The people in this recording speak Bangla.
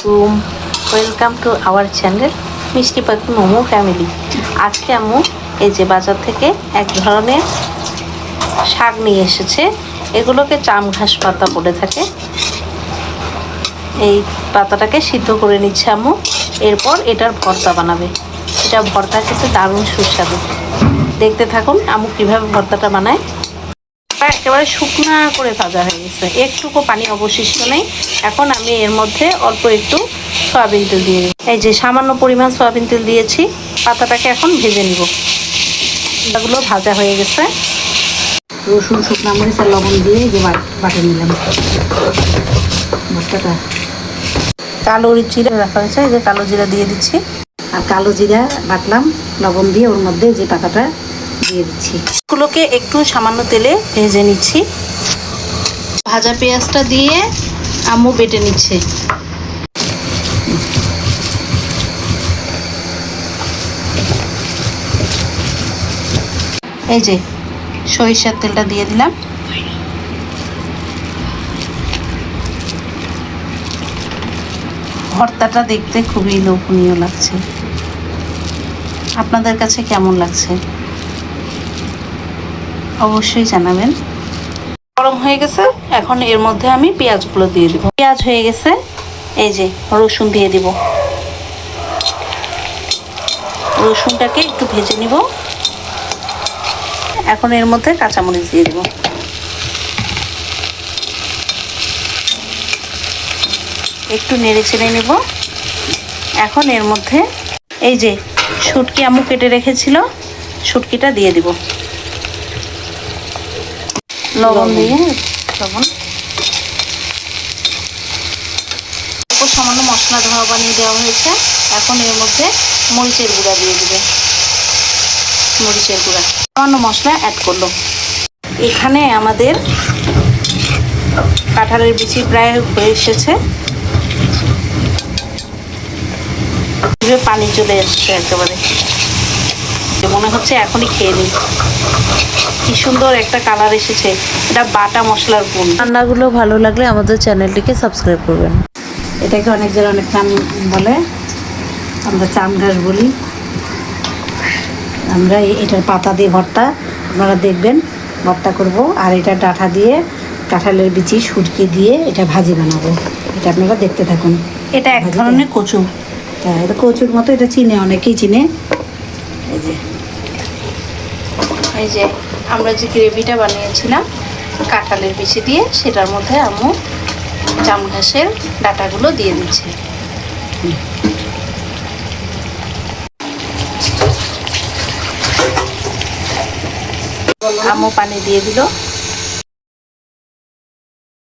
আলাইকুম, ওয়েলকাম টু আওয়ার চ্যানেল মিষ্টি পাখি মোমো ফ্যামিলি। আজকে আম্মু এই যে বাজার থেকে এক ধরনের শাক নিয়ে এসেছে। এগুলোকে চাম ঘাস পাতা বলে থাকে। এই পাতাটাকে সিদ্ধ করে নিচ্ছে আম্মু, এরপর এটার ভর্তা বানাবে। এটা ভর্তা খেতে দারুণ সুস্বাদু। দেখতে থাকুন আম্মু কীভাবে ভর্তাটা বানায়। একেবারে শুকনা করে ভাজা হয়ে গেছে, একটুকু পানি অবশিষ্ট নেই। এখন আমি এর মধ্যে অল্প একটু সয়াবিন তেল দিয়ে দিই। এই যে সামান্য পরিমাণ সয়াবিন তেল দিয়েছি। পাতাটাকে এখন ভেজে নিব। এগুলো ভাজা হয়ে গেছে। রসুন, শুকনো মরিচ আর লবণ দিয়ে যে বাটে নিলাম ভর্তাটা। কালো জিরা রাখা হয়েছে, এই যে কালো জিরা দিয়ে দিচ্ছি। আর কালো জিরা বাটলাম লবণ দিয়ে, ওর মধ্যে যে পাতাটা দিয়ে দিচ্ছি। এগুলোকে একটু সামান্য তেলে ভেজে নিচ্ছি। ভাজা পেঁয়াজটা দিয়ে আম্মু বেটে নিচ্ছে। এই যে সরিষার তেলটা দিয়ে দিলাম। ভর্তাটা দেখতে খুবই লোভনীয় লাগছে। আপনাদের কাছে কেমন লাগছে অবশ্যই জানাবেন। গরম হয়ে গেছে, এখন এর মধ্যে আমি পেঁয়াজগুলো দিয়ে দিব। পেঁয়াজ হয়ে গেছে, এই যে রসুন দিয়ে দিব। রসুনটাকে একটু ভেজে নিব। এখন এর মধ্যে কাঁচামরিচ দিয়ে দিব। একটু নেড়ে চেড়ে নেব। এখন এর মধ্যে এই যে শুটকি আম্মু কেটে রেখেছিল, শুটকিটা দিয়ে দিব। লবণ দিয়ে লবণ, সামান্য মশলা ধোয়া বানিয়ে দেওয়া হয়েছে। এখন এর মধ্যে মরিচের গুঁড়া দিয়ে দিবে। মরিচের গুঁড়া, সামান্য মশলা অ্যাড করলো। এখানে আমাদের কাঁঠালের বিচি প্রায় হয়ে এসেছে। পানি চলে এসছে একেবারে, মনে হচ্ছে এখনই খেয়ে নিই। কি সুন্দর একটা কালার এসেছে। এটা বাটা মশলার গুণ। রান্নাগুলো ভালো লাগলে আমাদের চ্যানেলটিকে সাবস্ক্রাইব করবেন। এটাকে অনেক জায়গায় অনেক নাম বলে, আমরা চাম ঘাস বলি। আমরা এটার পাতা দিয়ে ভর্তা আপনারা দেখবেন, ভর্তা করব। আর এটা ডাঁটা দিয়ে কাঁঠালের বিচি শুটকি দিয়ে এটা ভাজি বানাবো। এটা আপনারা দেখতে থাকুন। এটা এক ধরনের কচু। হ্যাঁ, এটা কচুর মতো, এটা চিনে, অনেকেই চিনে। এই যে আমরা যে গ্রেভিটা বানিয়েছিলাম কাঁঠালের বিচি দিয়ে, সেটার মধ্যে আম্মু জাম ঘাসের ডাঁটাগুলো দিয়ে দিচ্ছে। আম্মু পানি দিয়ে দিল।